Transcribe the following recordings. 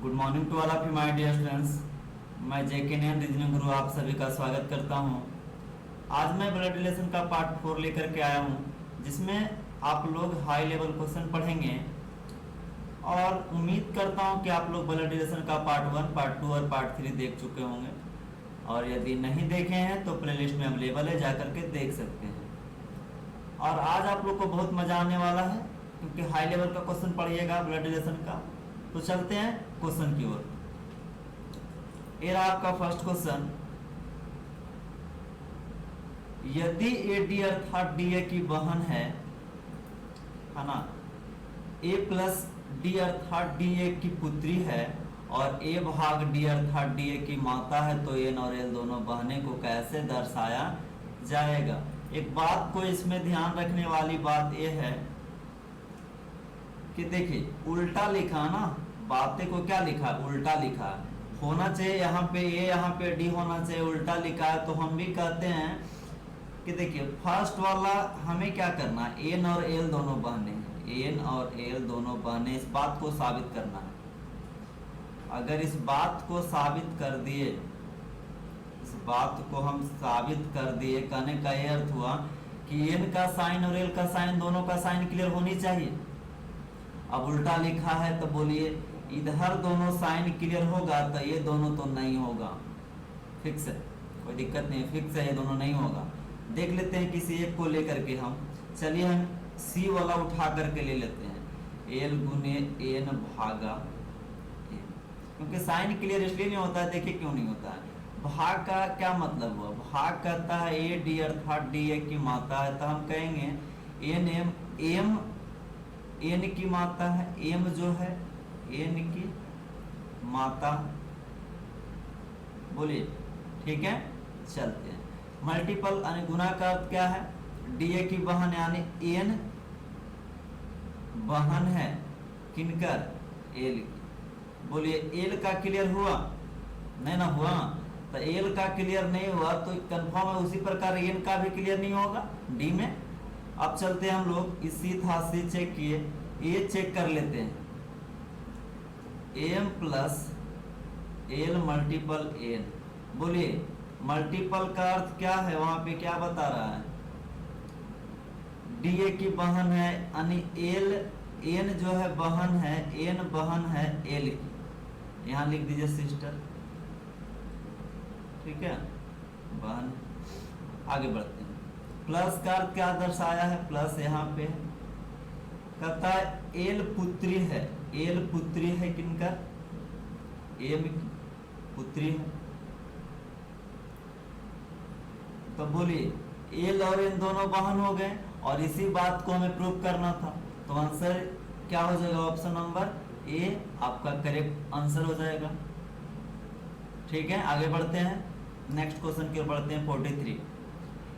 Good morning to all of you my dear students. मैं JK नैन reasoning गुरु आप सभी का स्वागत करता हूं। आज मैं ब्लड रिलेशन का पार्ट 4 लेकर के आया हूं, जिसमें आप लोग हाई लेवल क्वेश्चन पढ़ेंगे और उम्मीद करता हूं कि आप लोग ब्लड रिलेशन का पार्ट 1, पार्ट 2 और पार्ट 3 देख चुके होंगे, और यदि नहीं देखे हैं तो प्ले लिस्ट में अवेलेबल है, जाकर के देख सकते हैं। और आज आप लोग को बहुत मजा आने वाला है, क्योंकि हाई लेवल का क्वेश्चन पढ़िएगा ब्लड रिलेशन का। तो चलते हैं क्वेश्चन की ओर। ये रहा आपका फर्स्ट क्वेश्चन। यदि AD अर्थात DA की बहन है ना, A प्लस D अर्थात DA की पुत्री है और A भाग D अर्थात DA की माता है, तो N और L दोनों बहनें को कैसे दर्शाया जाएगा। एक बात को इसमें ध्यान रखने वाली बात यह है कि देखिए उल्टा लिखा ना, बातें को क्या लिखा, उल्टा लिखा होना चाहिए। यहाँ पे A यहाँ पे D होना चाहिए, उल्टा लिखा है। तो हम भी कहते हैं कि देखिए फर्स्ट वाला हमें क्या करना है, N और L दोनों बहने हैं, N और L दोनों बहने, इस बात को साबित करना है। अगर इस बात को साबित कर दिए, इस बात को हम साबित कर दिए, कहने का यह अर्थ हुआ कि N का साइन और L का साइन, दोनों का साइन क्लियर होनी चाहिए। अब उल्टा लिखा है तो बोलिए इधर दोनों साइन क्लियर होगा तो ये दोनों तो नहीं होगा। फिक्स है, कोई दिक्कत नहीं, फिक्स है, ये दोनों नहीं होगा। देख लेते हैं किसी एक को लेकर के हम। चलिए हम C वाला उठा करके ले लेते हैं, L गुने N भागा N, क्योंकि साइन क्लियर इसलिए नहीं होता है, देखिए क्यों नहीं होता है। भाग का क्या मतलब हुआ, भाग कहता है AD अर्थात DA की माता है, तो हम कहेंगे M N की माता है, M जो है N की माता, बोलिए ठीक है। चलते हैं मल्टीपल गुना का अर्थ क्या है, DA की बहन यानी N बहन है किनकर, L की। बोलिए L का क्लियर हुआ, नहीं ना हुआ, तो L का क्लियर नहीं हुआ तो कंफर्म है, उसी प्रकार N का भी क्लियर नहीं होगा D में। अब चलते हैं हम लोग, इसी था से चेक किए, ये चेक कर लेते हैं, M plus L multiple N। बोलिए मल्टीपल का अर्थ क्या है, वहां पे क्या बता रहा है, DA की बहन है यानी N जो है बहन है, N बहन है L की, यहां लिख दीजिए सिस्टर, ठीक है, बहन। आगे बढ़ते हैं, प्लस का अर्थ क्या दर्शाया है, प्लस यहाँ पे है, कहता है L पुत्री है, L पुत्री है किनका, M की पुत्री है। तो बोलिए L और N दोनों बहन हो गए, और इसी बात को हमें प्रूव करना था, तो आंसर क्या हो जाएगा, ऑप्शन नंबर A आपका करेक्ट आंसर हो जाएगा। ठीक है, आगे बढ़ते हैं, नेक्स्ट क्वेश्चन की ओर बढ़ते हैं। 43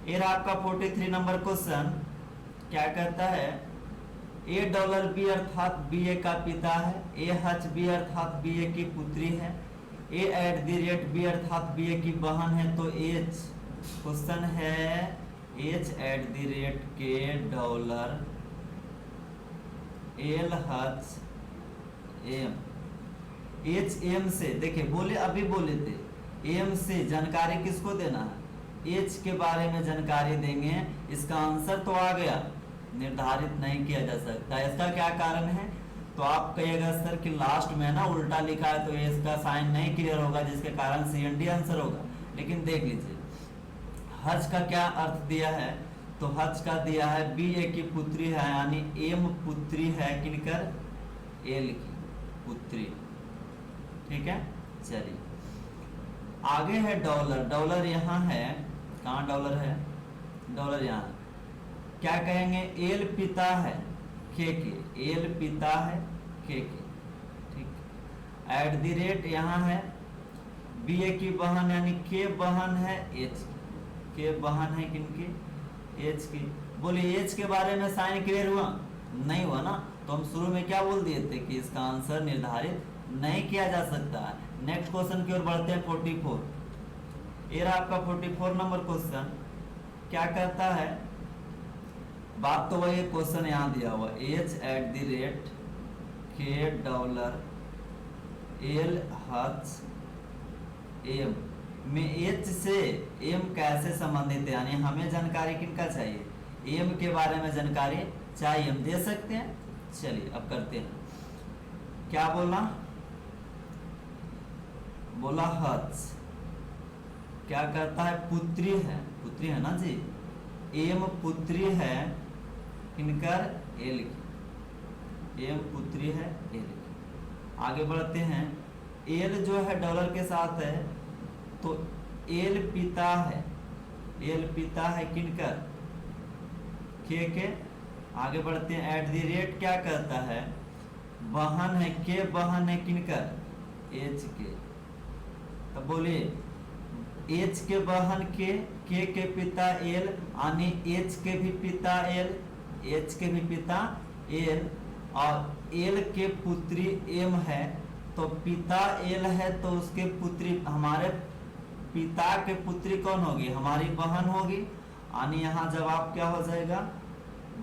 ये रहा आपका 43 नंबर क्वेश्चन। क्या कहता है, $B अर्थात BA का पिता है, AHB अर्थात BA की पुत्री है, A@B अर्थात BA की बहन है, तो H क्वेश्चन है H@LHM से, देखिए बोले अभी बोले थे M से जानकारी किसको देना है, H के बारे में जानकारी देंगे। इसका आंसर तो आ गया, निर्धारित नहीं किया जा सकता। इसका क्या कारण है, तो आप कहिएगा सर कि लास्ट में ना उल्टा लिखा है, तो इसका साइन नहीं क्लियर होगा, जिसके कारण CND आंसर होगा। लेकिन देख लीजिए हज का क्या अर्थ दिया है, तो हज का दिया है BA की पुत्री है, यानी M पुत्री है किनकर, L की पुत्री, ठीक है। चलिए आगे है डॉलर। डॉलर यहाँ है, कहाँ डॉलर है, डॉलर यहाँ, क्या कहेंगे, L पिता है K के, L पिता है K के, ठीक। @ यहाँ है BA की बहन यानी K बहन है H की, K बहन है किनकी, H की। बोलिए H के बारे में साइन क्लियर हुआ, नहीं हुआ ना, तो हम शुरू में क्या बोल दिए थे कि इसका आंसर निर्धारित नहीं किया जा सकता है। नेक्स्ट क्वेश्चन की ओर बढ़ते हैं। 44 ये रहा आपका 44 नंबर क्वेश्चन। क्या कहता है, बात तो वही क्वेश्चन यहाँ दिया हुआ, H@K $, एल एच एम में एच से एम कैसे संबंधित है, यानी हमें जानकारी किनका चाहिए, एम के बारे में जानकारी चाहिए, हम दे सकते हैं। चलिए अब करते हैं, क्या बोला, बोला हच क्या करता है, पुत्री है ना जी, एम पुत्री है किनकर, एल की, एम पुत्री है एल की। आगे बढ़ते हैं, एल जो है डॉलर के साथ है, तो एल पिता है, एल पिता है किनकर, के। आगे बढ़ते हैं, एट द रेट क्या कहता है, बहन है, के बहन है किनकर, एच के। तो बोलिए एच के बहन के पिता एल, यानी एच के भी पिता एल, एच के भी पिता एल, और एल के पुत्री एम है, तो पिता एल है तो उसके पुत्री, हमारे पिता के पुत्री कौन होगी, हमारी बहन होगी, यानी यहाँ जवाब क्या हो जाएगा,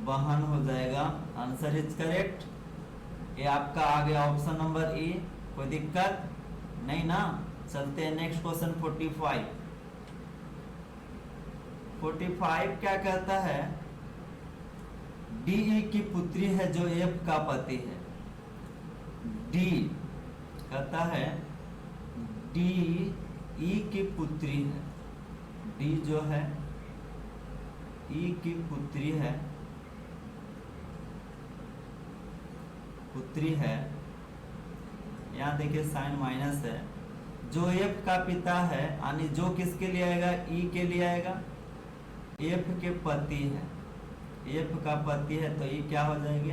बहन हो जाएगा। Answer is correct. ये आपका आ गया ऑप्शन नंबर ए, कोई दिक्कत नहीं ना। चलते हैं नेक्स्ट क्वेश्चन 45 क्या कहता है, डी की पुत्री है जो एफ का पति है, डी कहता है डी ई की पुत्री है, डी जो है ई की पुत्री है, यहाँ देखिए साइन माइनस है, जो एफ का पिता है, यानी जो किसके लिए आएगा, ई के लिए आएगा, एफ के पति है, एफ का पति है, तो ई क्या हो जाएगी,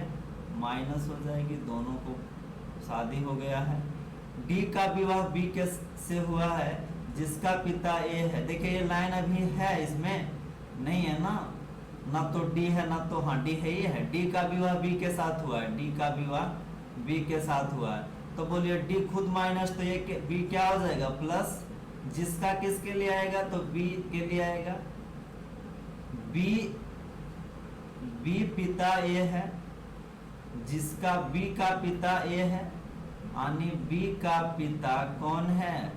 माइनस हो जाएगी, दोनों को शादी हो गया है। डी का विवाह बी के से हुआ है जिसका पिता ए है। देखिए ये लाइन अभी है, इसमें नहीं है ना तो डी है ना तो, हाँ डी है, ही है, डी का विवाह बी के साथ हुआ है, डी का विवाह बी के साथ हुआ है, तो बोलिए डी खुद माइनस, तो ये बी क्या हो जाएगा प्लस, जिसका किसके लिए आएगा, तो बी के लिए आएगा, बी पिता ए है, जिसका बी का पिता ए है, यानी बी का पिता कौन है,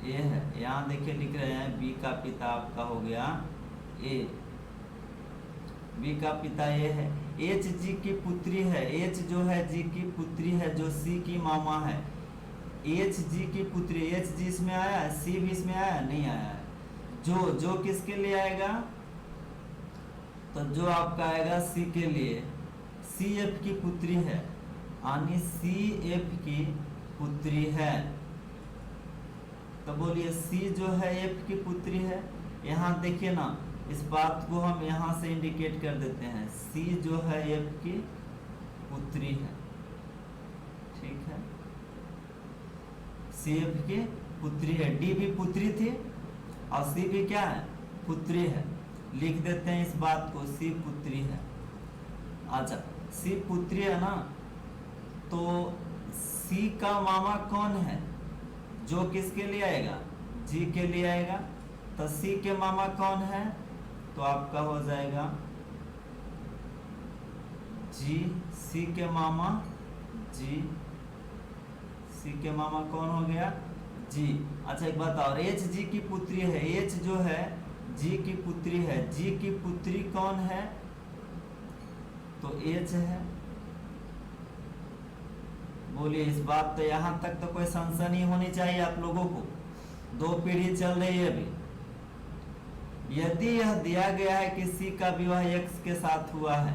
ए है। यहाँ देखिए लिख रहे हैं बी का पिता आपका हो गया ए, बी का पिता ए है, एच जी की पुत्री है, एच जो है जी की पुत्री है जो सी की मामा है, एच जी की पुत्री, एच जी इसमें आया है, सी भी इसमें आया नहीं आया है, जो किसके लिए आएगा, तो जो आपका आएगा सी के लिए, सी एफ की पुत्री है, यानी सी एफ की पुत्री है, तो बोलिए सी जो है एफ की पुत्री है। यहाँ देखिए ना, इस बात को हम यहाँ से इंडिकेट कर देते हैं, सी जो है एफ की पुत्री है, ठीक है, सी एफ की पुत्री है, डी भी पुत्री थी और सी भी क्या है, पुत्री है, लिख देते हैं इस बात को, सी पुत्री है। अच्छा सी पुत्री है ना, तो सी का मामा कौन है, जो किसके लिए आएगा, जी के लिए आएगा, तो सी के मामा कौन है, तो आपका हो जाएगा जी, सी के मामा जी, सी के मामा कौन हो गया, जी। अच्छा एक बात और, एच जी की पुत्री है, एच जो है जी की पुत्री है, जी की पुत्री कौन है, तो एच है। बोलिए इस बात तो यहाँ तक तो कोई संशय नहीं होनी चाहिए आप लोगों को, 2 पीढ़ी चल रही है अभी। यदि यह दिया गया है कि सी का विवाह एक्स के साथ हुआ है,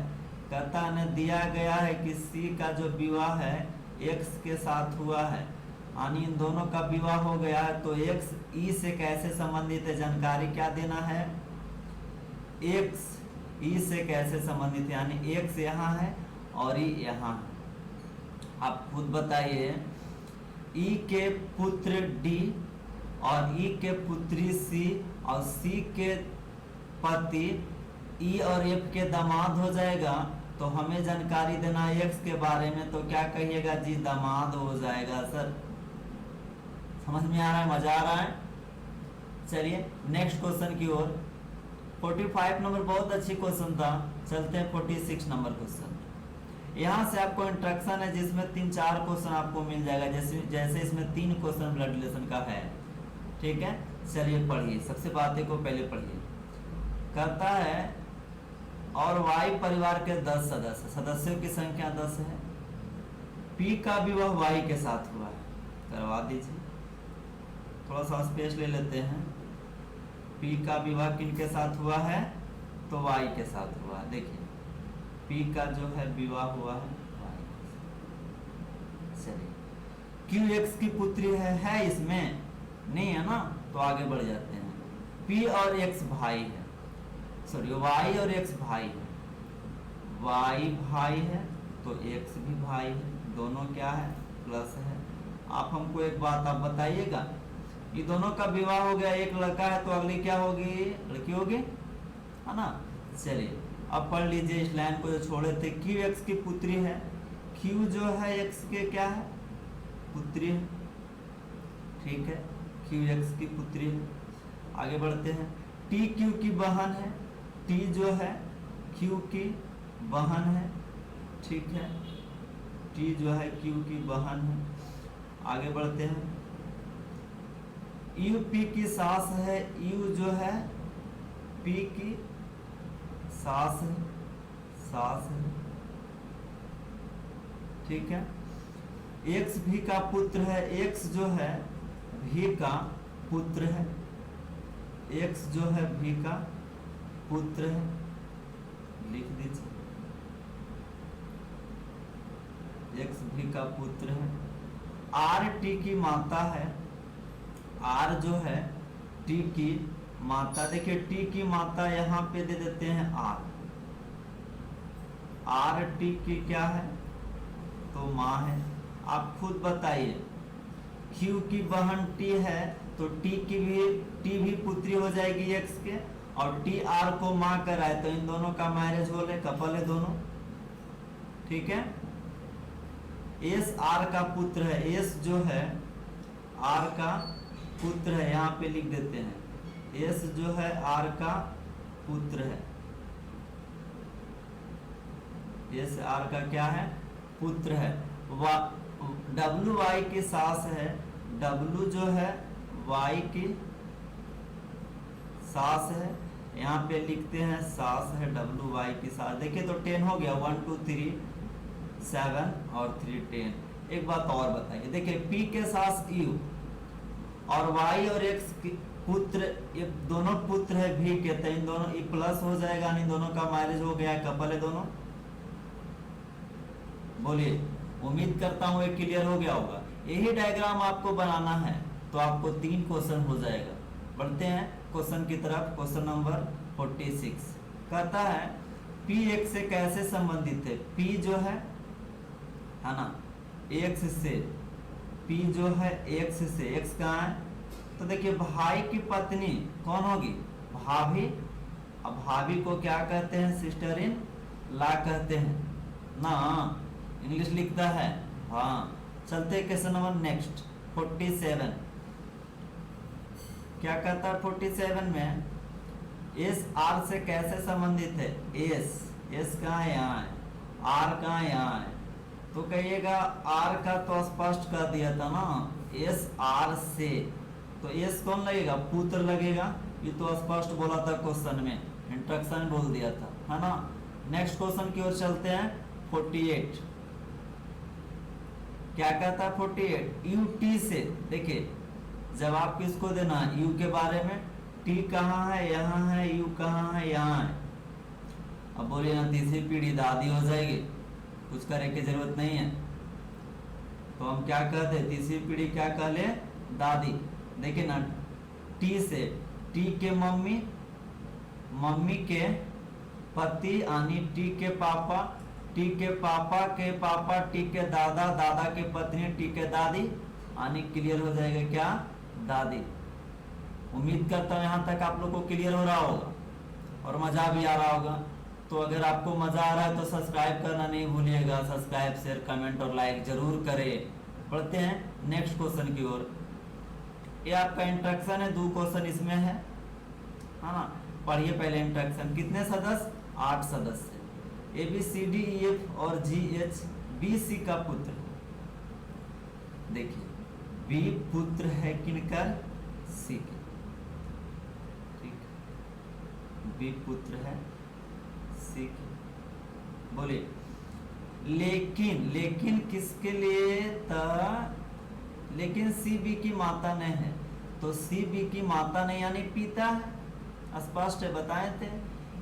कहता ने दिया गया है कि सी का जो विवाह है एक्स के साथ हुआ है, यानी इन दोनों का विवाह हो गया है, तो एक्स ई से कैसे संबंधित है, जानकारी क्या देना है, एक्स ई से कैसे संबंधित है, यानी एक्स यहाँ है और ई यहाँ है। आप खुद बताइए, ई के पुत्र डी और ई के पुत्री सी और सी के पति ई और एफ के दामाद हो जाएगा, तो हमें जानकारी देना एक्स के बारे में, तो क्या कहिएगा जी, दामाद हो जाएगा। सर समझ में आ रहा है, मजा आ रहा है। चलिए नेक्स्ट क्वेश्चन की ओर। 45 नंबर बहुत अच्छी क्वेश्चन था, चलते हैं 46 नंबर क्वेश्चन। यहाँ से आपको इंस्ट्रक्शन है जिसमें 3-4 क्वेश्चन आपको मिल जाएगा, जैसे इसमें 3 क्वेश्चन ब्लड रिलेशन का है। ठीक है, चलिए पढ़िए, सबसे बातें को पहले पढ़िए। कहता है और वाई परिवार के 10 सदस्य, सदस्यों की संख्या 10 है। पी का विवाह वाई के साथ हुआ है, करवा दीजिए। थोड़ा सा स्पेस ले लेते हैं। पी का विवाह किनके साथ हुआ है? तो वाई के साथ हुआ है। देखिए पी का जो है विवाह हुआ है वाई के साथ। चलिए क्यू एक्स की पुत्री है इसमें नहीं है ना, तो आगे बढ़ जाते हैं। पी और एक्स भाई है, सॉरी वाई और एक्स भाई है। वाई भाई है तो एक्स भी भाई है, दोनों क्या है? प्लस है। आप हमको एक बात आप बताइएगा, ये दोनों का विवाह हो गया, एक लड़का है तो अगली क्या होगी? लड़की होगी, है ना। चलिए अब पढ़ लीजिए इस लाइन को जो छोड़े थे। क्यू एक्स की पुत्री है, क्यू जो है एक्स के क्या है? पुत्री है। ठीक है, क्यू एक्स की पुत्री है। आगे बढ़ते हैं। टी क्यू की बहन है, टी जो है क्यू की बहन है। ठीक है, टी जो है क्यू की बहन है। आगे बढ़ते हैं। यू पी की सास है, यू जो है पी की सास है, सास है। ठीक है, एक्स भी का पुत्र है, एक्स जो है भी का पुत्र है, एक्स जो है भी का पुत्र है, लिख दीजिए एक्स भी का पुत्र है। आर टी की माता है, आर जो है टी की माता। देखिए टी की माता यहाँ पे दे देते हैं आर, आर टी की क्या है? तो माँ है। आप खुद बताइए, क्यू की बहन टी है तो टी भी पुत्री हो जाएगी एक्स के, और टी आर को माँ कराए तो इन दोनों का मैरिज हो ले, कपल है दोनों। ठीक है, एस आर का पुत्र है, एस जो है आर का पुत्र है, यहाँ पे लिख देते हैं एस जो है आर का पुत्र है, एस आर का क्या है? पुत्र है। डब्लू वाई की सास है, डब्लू जो है वाई की सास है, यहाँ पे लिखते हैं सास है डब्लू वाई की सास। देखिए तो 10 हो गया, 1 2 3 7 और 3 10। एक बात और बताइए, देखिए पी के सास यू और वाई और एक्स पुत्र, ये दोनों पुत्र है भी के, तो इन दोनों प्लस हो जाएगा, इन दोनों का मैरिज हो गया, कपल है दोनों। बोलिए, उम्मीद करता हूँ ये क्लियर हो गया होगा। यही डायग्राम आपको बनाना है तो आपको 3 क्वेश्चन हो जाएगा। बढ़ते हैं क्वेश्चन की तरफ। क्वेश्चन नंबर 46 कहता है पी एक्स से कैसे संबंधित है? पी जो है ना एक्स से, पी जो है एक्स से, एक्स कहाँ है? तो देखिए भाई की पत्नी कौन होगी? भाभी। अब भाभी को क्या कहते हैं? सिस्टर इन लॉ कहते हैं ना, इंग्लिश लिखता है। हाँ, चलते क्वेश्चन नंबर नेक्स्ट 47 क्या कहता है? 47 में एस आर से कैसे संबंधित है? एस, एस कहाँ है? यहाँ है। आर कहाँ है? यहाँ है। तो कहिएगा आर का तो स्पष्ट कर दिया था ना, एस आर से, तो एस कौन लगेगा? पुत्र लगेगा। ये तो स्पष्ट बोला था क्वेश्चन में, इंस्ट्रक्शन बोल दिया था, है ना। नेक्स्ट क्वेश्चन की ओर चलते हैं। 48 क्या कहता है? 48 यू टी से, देखिए जवाब किसको देना है? यू के बारे में। टी कहाँ है? यहाँ है। यू कहाँ है? यहाँ है। अब बोलिए ना तीसरी पीढ़ी दादी हो जाएगी, कुछ करे की जरूरत नहीं है, तो हम क्या कहते हैं? तीसरी पीढ़ी क्या कह ले? दादी। देखिए ना टी से, टी के मम्मी, मम्मी के पति यानी टी के पापा, टी के पापा के पापा, टी के दादा, दादा के पत्नी, टी के दादी, यानी क्लियर हो जाएगा क्या? दादी। उम्मीद करता हूँ यहाँ तक आप लोग को क्लियर हो रहा होगा और मजा भी आ रहा होगा। तो अगर आपको मजा आ रहा है तो सब्सक्राइब करना नहीं भूलिएगा। सब्सक्राइब, शेयर, कमेंट और लाइक जरूर करें। पढ़ते हैं नेक्स्ट क्वेश्चन की ओर। ये आपका इंस्ट्रक्शन है, 2 क्वेश्चन इसमें है ना। पढ़िए पहले इंस्ट्रक्शन। कितने सदस्य? 8 सदस्य। A B C D E F और जी एच बी सी का पुत्र। देखिए बी पुत्र है किनकर, सी के, ठीक, बी पुत्र है सी के। बोलिए लेकिन किसके लिए था, लेकिन सी बी की माता नहीं है, तो सी बी की माता नहीं यानी पिता है, स्पष्ट है, बताए थे।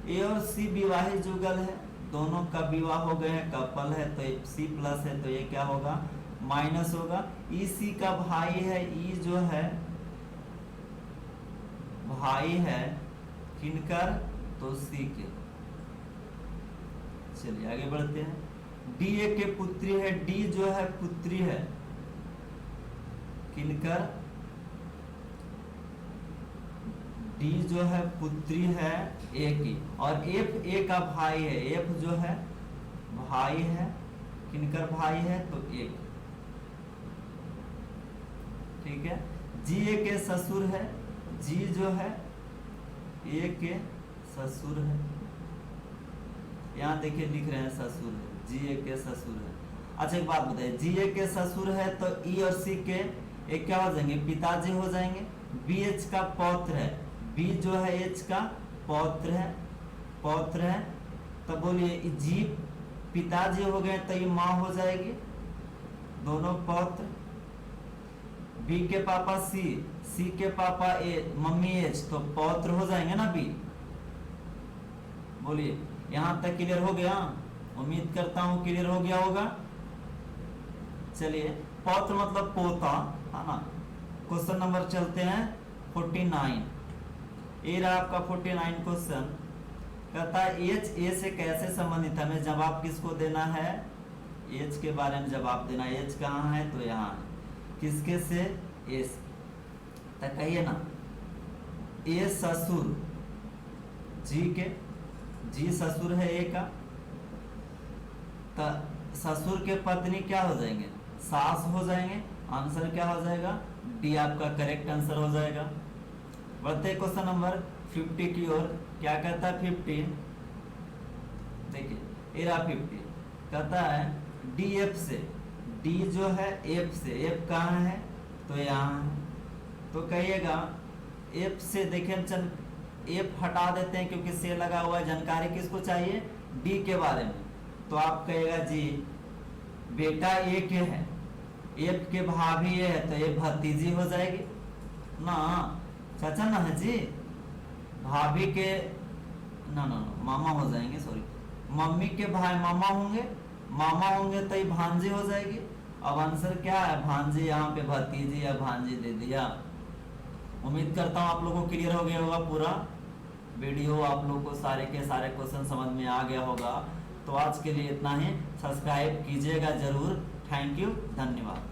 ए और सी विवाहित जुगल है, दोनों का विवाह हो गए हैं, कपल है, तो सी प्लस है तो ये क्या होगा, माइनस होगा। ई सी का भाई है, ई जो है भाई है किनकर, तो सी के। चलिए आगे बढ़ते हैं। डी ए के पुत्री है, डी जो है पुत्री है किनकर, डी जो है पुत्री है ए की, और एफ ए का भाई है, एफ जो है भाई है किनकर, भाई है तो ए, ठीक है। जी ए के ससुर है, जी जो है ए के ससुर है, यहाँ देखिए लिख रहे हैं ससुर है, जी ए के ससुर है। अच्छा एक बात बताइए, जी ए के ससुर है तो ई और सी के एक क्या हो जाएंगे, पिताजी हो जाएंगे। बी एच का पौत्र है, बी जो है एच का पौत्र है, तो बोलिए जी पिताजी हो गए तो ये माँ हो जाएगी, दोनों पौत्र। बी के पापा सी, सी के पापा ए, मम्मी एच, तो पौत्र हो जाएंगे ना बी। बोलिए यहां तक क्लियर हो गया, उम्मीद करता हूं क्लियर हो गया होगा। चलिए पौत्र मतलब पोता, है ना। क्वेश्चन नंबर चलते हैं 49। ये रहा आपका 49 क्वेश्चन। कहता है एच ए से कैसे संबंधित है, हमें जवाब किसको देना है, एच के बारे में जवाब देना। एच कहाँ है, तो यहाँ है, किसके से, ए से। तो कहिए ना, ए ससुर जी के, जी ससुर है ए का, तो ससुर के पत्नी क्या हो जाएंगे, सास हो जाएंगे। आंसर क्या हो जाएगा, डी आपका करेक्ट आंसर हो जाएगा। बढ़ते क्वेश्चन नंबर 50 की ओर। क्या कहता है 50, देखिए एरा 50 कहता है डी एफ से, डी जो है एफ से, एफ कहाँ है तो यहाँ है, तो कहिएगा एफ से, देखिए चल एफ हटा देते हैं क्योंकि से लगा हुआ है, जानकारी किसको चाहिए, डी के बारे में। तो आप कहेगा जी बेटा ए के है, एफ के भाभी ए है, तो ये भतीजी हो जाएगी ना, चाचा ना है जी, भाभी के ना मामा हो जाएंगे, सॉरी, मम्मी के भाई मामा होंगे तो ये भांजी हो जाएगी। अब आंसर क्या है, भांजी, यहाँ पे भतीजी या भांजी दे दिया। उम्मीद करता हूँ आप लोगों को क्लियर हो गया होगा पूरा वीडियो, आप लोगों को सारे के सारे क्वेश्चन समझ में आ गया होगा। तो आज के लिए इतना ही, सब्सक्राइब कीजिएगा जरूर। थैंक यू, धन्यवाद।